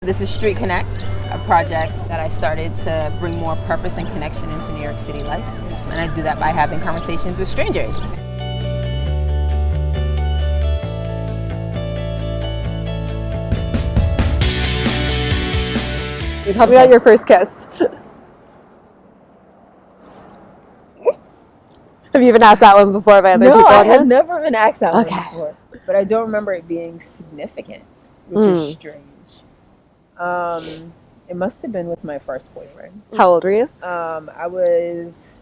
This is Street Connect, a project that I started to bring more purpose and connection into New York City life. And I do that by having conversations with strangers. Tell me about your first kiss. Have you even asked that one before by other people? No, I on have this? never been asked that one before. But I don't remember it being significant, which is strange. It must have been with my first boyfriend. How old were you? I was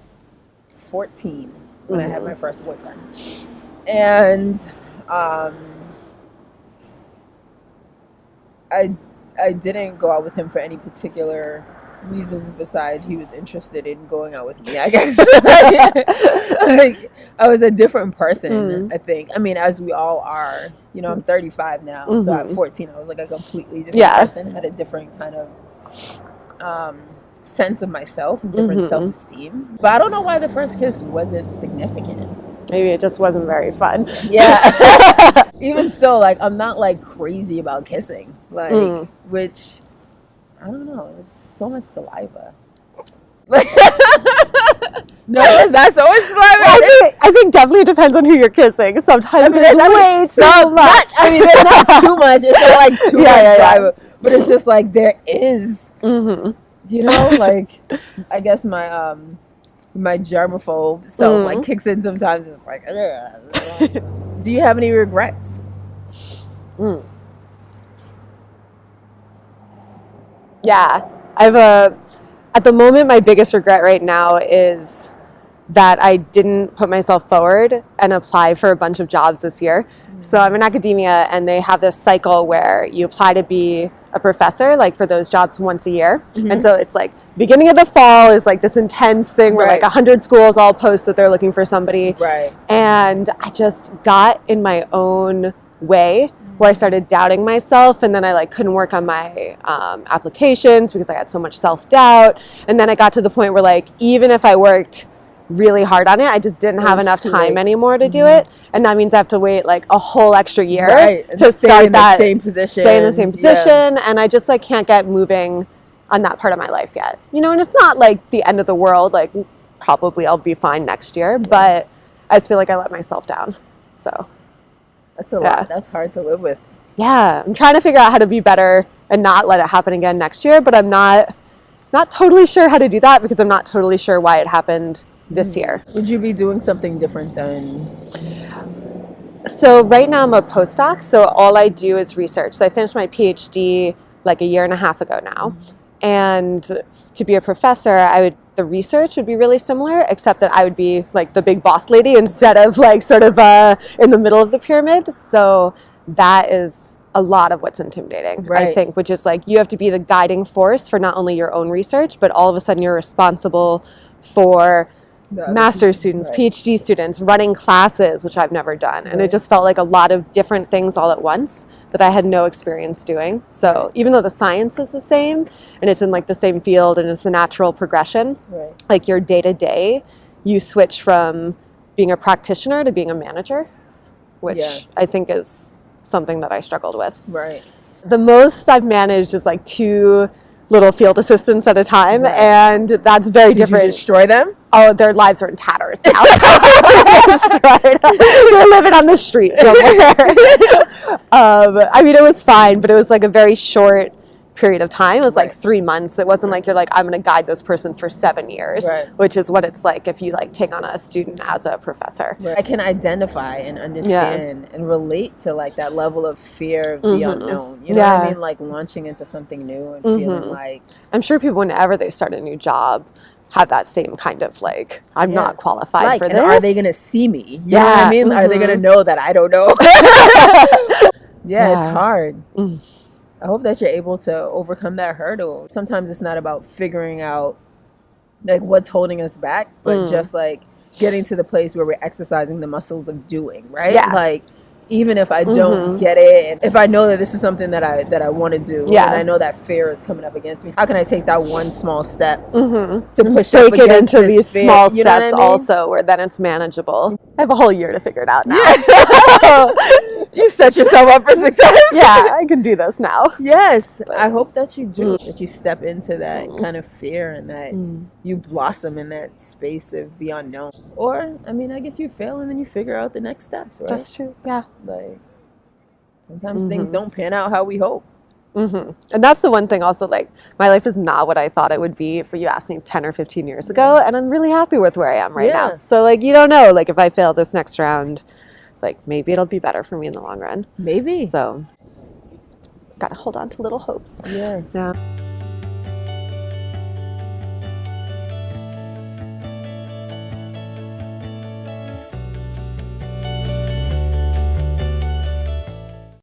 14 when I had my first boyfriend. And I didn't go out with him for any particular reason besides he was interested in going out with me, I guess. Like, I was a different person, I think. I mean, as we all are. You know, I'm 35 now, so at 14 I was like a completely different person, had a different kind of sense of myself and different self-esteem. But I don't know why the first kiss wasn't significant. Maybe it just wasn't very fun. Yeah. Even still, like, I'm not like crazy about kissing, like, which, I don't know, there's so much saliva. No, is that so much saliva? I think definitely depends on who you're kissing. Sometimes it's way too much. I mean, there's not too much. It's not like too much saliva. But it's just like there is. You know, like, I guess my my germaphobe self like kicks in sometimes. It's like, ugh. Do you have any regrets? Yeah, at the moment, my biggest regret right now is that I didn't put myself forward and apply for a bunch of jobs this year. So I'm in academia, and they have this cycle where you apply to be a professor, like for those jobs once a year. And so it's like beginning of the fall is like this intense thing where like 100 schools all post that they're looking for somebody. And I just got in my own way where I started doubting myself, and then I like couldn't work on my applications because I had so much self-doubt. And then I got to the point where like even if I worked really hard on it, I just didn't have enough time anymore to do it, and that means I have to wait like a whole extra year to start that same position, stay in the same position, and I just like can't get moving on that part of my life yet. You know, and it's not like the end of the world. Like probably I'll be fine next year, but I just feel like I let myself down. So. That's a lot. That's hard to live with. Yeah, I'm trying to figure out how to be better and not let it happen again next year, but I'm not totally sure how to do that because I'm not totally sure why it happened this year. Would you be doing something different than? So right now I'm a postdoc, so all I do is research. So I finished my PhD like a year and a half ago now. And to be a professor, the research would be really similar, except that I would be like the big boss lady instead of like sort of in the middle of the pyramid. So that is a lot of what's intimidating, I think, which is like you have to be the guiding force for not only your own research, but all of a sudden you're responsible for master's students, PhD students, running classes, which I've never done. And it just felt like a lot of different things all at once that I had no experience doing. So even though the science is the same and it's in like the same field and it's a natural progression, like your day to day, you switch from being a practitioner to being a manager, which I think is something that I struggled with. The most I've managed is like 2 little field assistants at a time, and that's very different. Did you destroy them? Oh, their lives are in tatters now. They're living on the street somewhere. I mean, it was fine, but it was like a very short period of time. It was like 3 months. It wasn't like you're like, I'm going to guide this person for 7 years, which is what it's like if you like take on a student as a professor. I can identify and understand and relate to like that level of fear of the unknown. You know what I mean? Like launching into something new and feeling like... I'm sure people, whenever they start a new job, have that same kind of like, I'm not qualified for this. And are they going to see me? You know what I mean? Are they going to know that I don't know? It's hard. I hope that you're able to overcome that hurdle. Sometimes it's not about figuring out like what's holding us back, but just like getting to the place where we're exercising the muscles of doing, right? Like even if I don't get it, and if I know that this is something that I want to do, and I know that fear is coming up against me, how can I take that one small step to push take up it against into this these fear? small You know what steps I mean? also, where then it's manageable. I have a whole year to figure it out now. You set yourself up for success. Yeah, I can do this now. Yes, I hope that you do. That you step into that kind of fear and that you blossom in that space of the unknown. Or, I mean, I guess you fail and then you figure out the next steps, right? That's true. Yeah. Like, sometimes things don't pan out how we hope. And that's the one thing also, like, my life is not what I thought it would be if you asked me 10 or 15 years ago, and I'm really happy with where I am right now. So, like, you don't know, like, if I fail this next round, like, maybe it'll be better for me in the long run. Maybe. So, gotta hold on to little hopes. Yeah.